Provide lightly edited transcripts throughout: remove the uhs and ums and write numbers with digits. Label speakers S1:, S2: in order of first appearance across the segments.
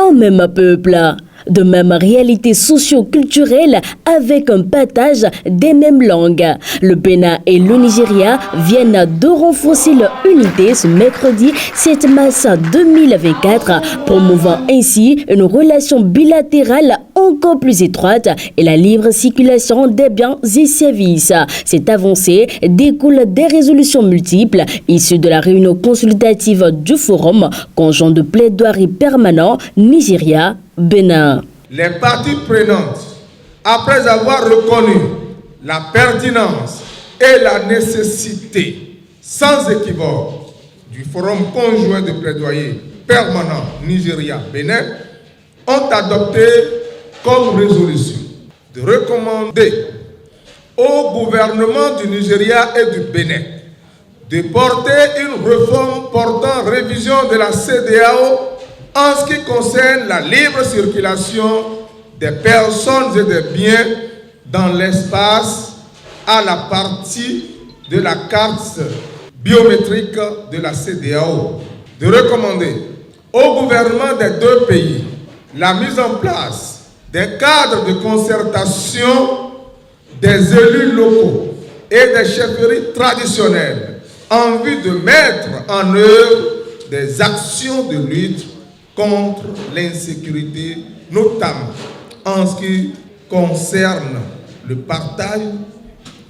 S1: un même peuple, de même réalité socio-culturelle avec un partage des mêmes langues. Le Bénin et le Nigeria viennent de renforcer leur unité ce mercredi 7 mars 2024, promouvant ainsi une relation bilatérale encore plus étroite et la libre circulation des biens et services. Cette avancée découle des résolutions multiples issues de la réunion consultative du Forum conjoint de plaidoirie permanent Nigeria-Bénin.
S2: Les parties prenantes, après avoir reconnu la pertinence et la nécessité sans équivoque du Forum conjoint de plaidoyer permanent Nigeria-Bénin, ont adopté comme résolution de recommander au gouvernement du Nigeria et du Bénin de porter une réforme portant révision de la CEDEAO en ce qui concerne la libre circulation des personnes et des biens dans l'espace à la partie de la carte biométrique de la CEDEAO. De recommander au gouvernement des deux pays la mise en place d'un cadre de concertation des élus locaux et des chefferies traditionnelles en vue de mettre en œuvre des actions de lutte contre l'insécurité, notamment en ce qui concerne le partage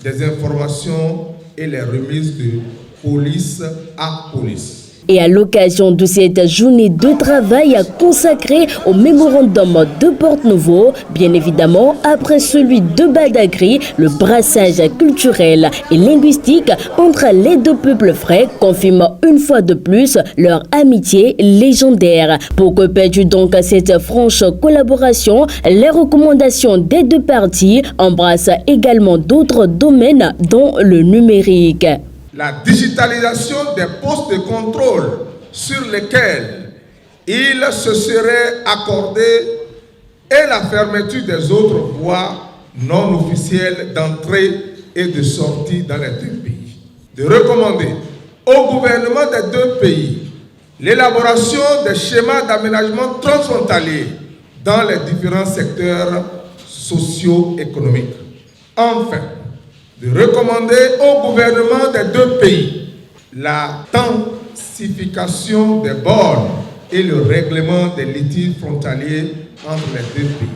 S2: des informations et les remises de police à police.
S1: Et à l'occasion de cette journée de travail consacrée au mémorandum de Porte-Nouveau, bien évidemment, après celui de Badagry, le brassage culturel et linguistique entre les deux peuples frères confirme une fois de plus leur amitié légendaire. Pour que perdure donc cette franche collaboration, les recommandations des deux parties embrassent également d'autres domaines, dont le numérique.
S2: La digitalisation des postes de contrôle sur lesquels il se serait accordé et la fermeture des autres voies non officielles d'entrée et de sortie dans les deux pays. De recommander au gouvernement des deux pays l'élaboration des schémas d'aménagement transfrontalier dans les différents secteurs socio-économiques. Enfin, de recommander au gouvernement des deux pays la densification des bornes et le règlement des litiges frontaliers entre les deux pays.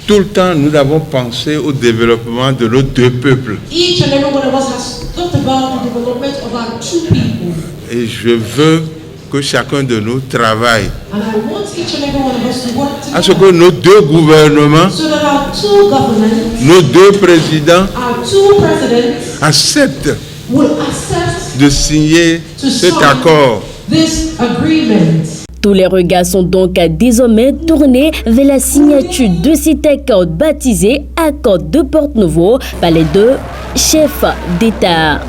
S3: Tout le temps, nous avons pensé au développement de nos deux peuples.
S4: Each and every one of us has thought about the development of our two people.
S3: Et je veux que chacun de nous travaille
S4: And I want each and every one of us to work
S3: à ce
S4: together
S3: que nos deux gouvernements,
S4: so that our two governments,
S3: nos deux présidents
S4: our two presidents
S3: acceptent
S4: will accept
S3: de signer
S4: to
S3: cet
S4: sign
S3: accord.
S4: this agreement.
S1: Tous les regards sont donc désormais tournés vers la signature de cet accord baptisé Accord de Porte-Nouveau par les deux chefs d'État.